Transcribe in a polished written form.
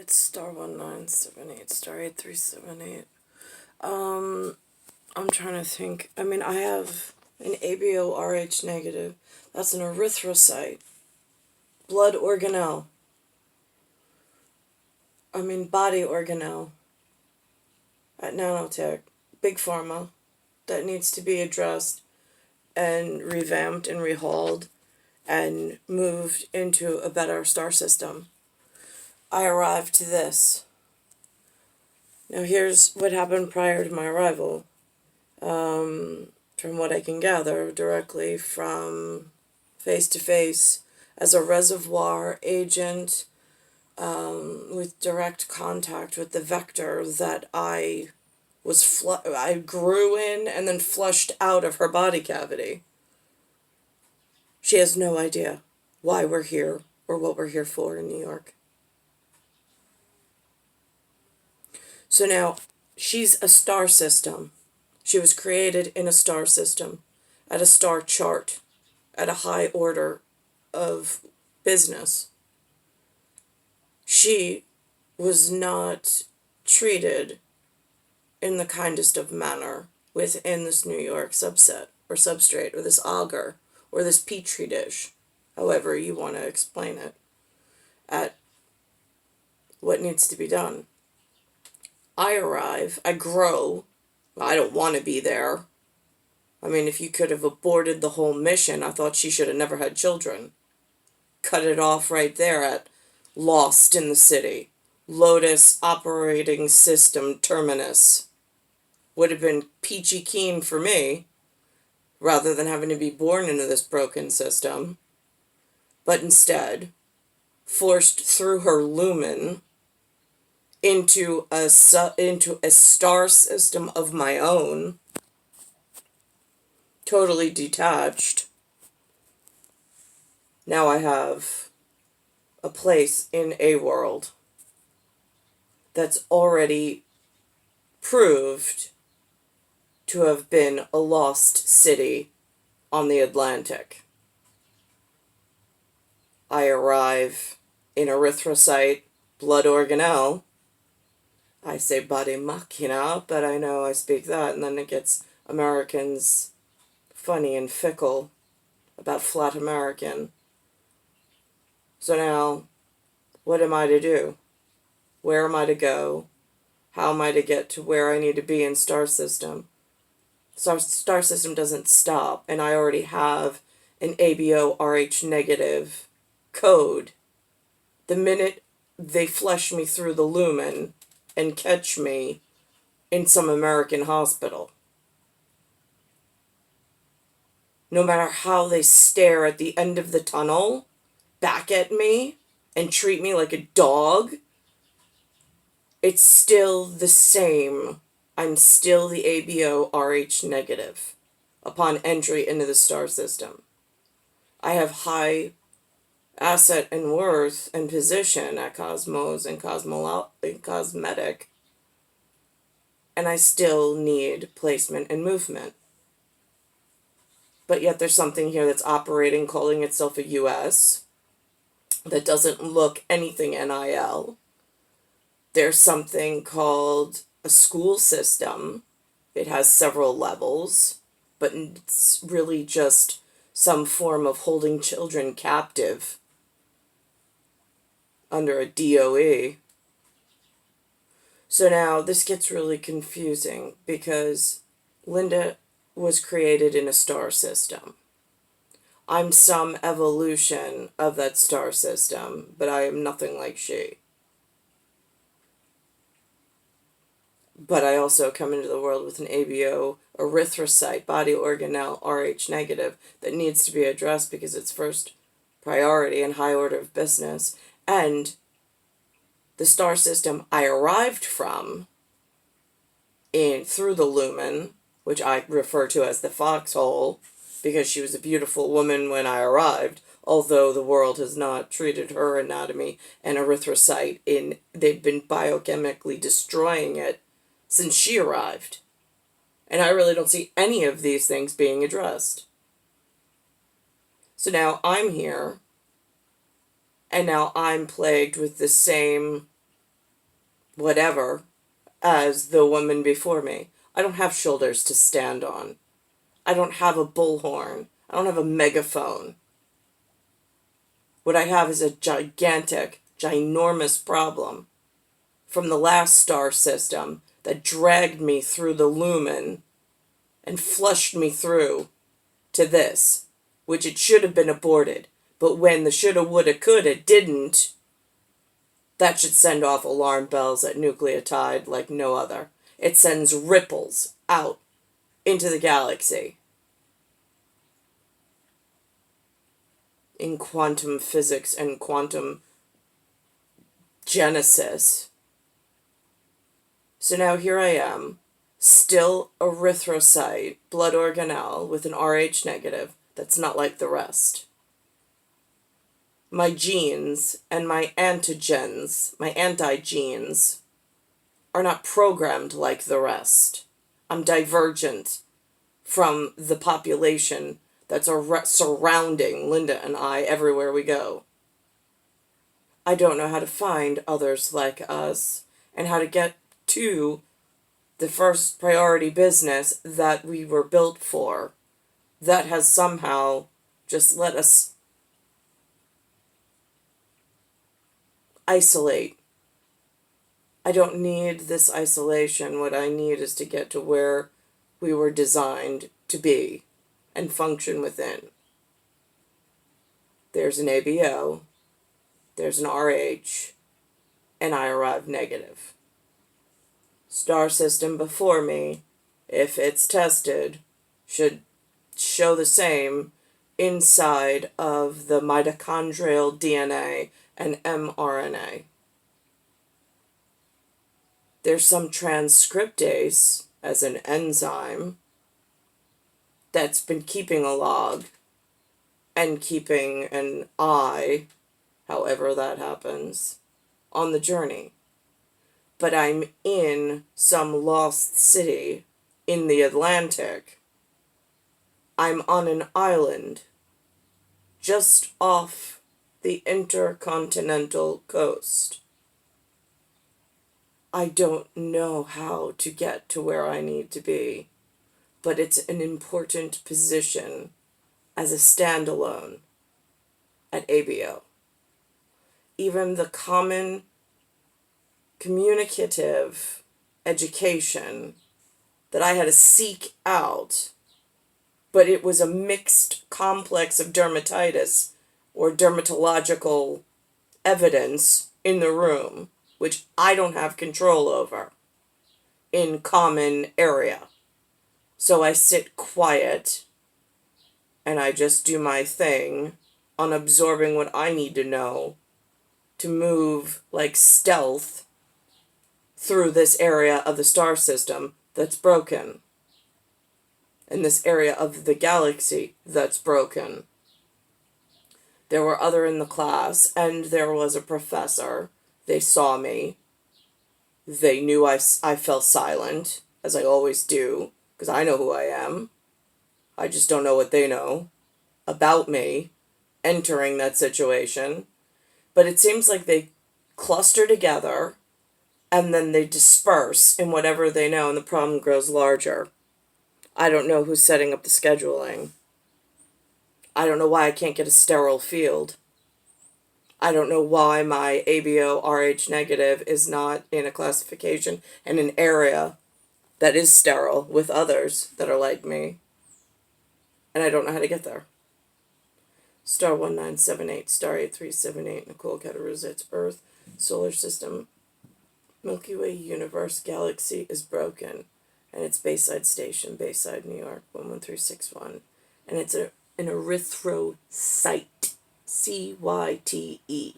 It's star 1978, star 8378. I'm trying to think. I mean, I have an ABO-RH negative. That's an erythrocyte. Blood organelle. I mean, body organelle. At nanotech. Big pharma. That needs to be addressed and revamped and rehauled and moved into a better star system. I arrived to this. Now here's what happened prior to my arrival. From what I can gather directly from face-to-face as a reservoir agent with direct contact with the vector that I grew in and then flushed out of her body cavity. She has no idea why we're here or what we're here for in New York. So now, she's a star system. She was created in a star system, at a star chart, at a high order of business. She was not treated in the kindest of manner within this New York subset, or substrate, or this agar, or this petri dish, however you want to explain it, at what needs to be done. I arrive, I grow, I don't want to be there. I mean, if you could have aborted the whole mission, I thought she should have never had children. Cut it off right there at Lost in the City. LOTUS operating system terminus. Would have been peachy keen for me, rather than having to be born into this broken system. But instead, forced through her lumen into a star system of my own, totally detached. Now I have a place in a world that's already proved to have been a lost city on the Atlantic. I arrive in erythrocyte, blood organelle. I say body machina, but I know I speak that, and then it gets Americans funny and fickle about flat American. So now, what am I to do? Where am I to go? How am I to get to where I need to be in star system? Star system doesn't stop, and I already have an ABO-RH negative code. The minute they flush me through the lumen and catch me in some American hospital. No matter how they stare at the end of the tunnel, back at me, and treat me like a dog, it's still the same. I'm still the ABO-RH negative upon entry into the star system. I have high asset and worth and position at Cosmos and Cosmetic, and I still need placement and movement. But yet there's something here that's operating, calling itself a US, that doesn't look anything NIL. There's something called a school system. It has several levels, but it's really just some form of holding children captive under a DOE. So now this gets really confusing because Linda was created in a star system. I'm some evolution of that star system, but I am nothing like she. But I also come into the world with an ABO erythrocyte, body organelle, RH negative, that needs to be addressed because it's first priority and high order of business. And the star system I arrived from, through the lumen, which I refer to as the foxhole, because she was a beautiful woman when I arrived, although the world has not treated her anatomy and erythrocyte they've been biochemically destroying it since she arrived. And I really don't see any of these things being addressed. So now I'm here, and now I'm plagued with the same whatever as the woman before me. I don't have shoulders to stand on. I don't have a bullhorn. I don't have a megaphone. What I have is a gigantic, ginormous problem from the last star system that dragged me through the lumen and flushed me through to this, which it should have been aborted. But when the shoulda, woulda, coulda didn't, that should send off alarm bells at nucleotide like no other. It sends ripples out into the galaxy. In quantum physics and quantum genesis. So now here I am, still erythrocyte, blood organelle with an Rh negative that's not like the rest. My genes and my antigens, my antigenes, are not programmed like the rest. I'm divergent from the population that's surrounding Linda and I everywhere we go. I don't know how to find others like us and how to get to the first priority business that we were built for, that has somehow just let us isolate. I don't need this isolation. What I need is to get to where we were designed to be and function within. There's an ABO, there's an RH, and I arrive negative. Star system before me, if it's tested, should show the same inside of the mitochondrial DNA and mRNA. There's some transcriptase as an enzyme that's been keeping a log and keeping an eye, however that happens, on the journey. But I'm in some lost city in the Atlantic. I'm on an island just off the intercontinental coast. I don't know how to get to where I need to be, but it's an important position as a standalone at ABO. Even the common communicative education that I had to seek out, but it was a mixed complex of dermatitis or dermatological evidence in the room, which I don't have control over in common area. So I sit quiet and I just do my thing on absorbing what I need to know to move like stealth through this area of the star system that's broken, in this area of the galaxy that's broken. There were other in the class, and there was a professor. They saw me. They knew I fell silent, as I always do, because I know who I am. I just don't know what they know about me entering that situation. But it seems like they cluster together and then they disperse in whatever they know, and the problem grows larger. I don't know who's setting up the scheduling. I don't know why I can't get a sterile field. I don't know why my ABO RH negative is not in a classification and an area that is sterile with others that are like me. And I don't know how to get there. Star 1978, Star 8378, Nicole, Cattaruzza, it's Earth, Solar System, Milky Way universe, galaxy is broken. And it's Bayside Station, Bayside, New York, 11361. And it's an erythrocyte, CYTE.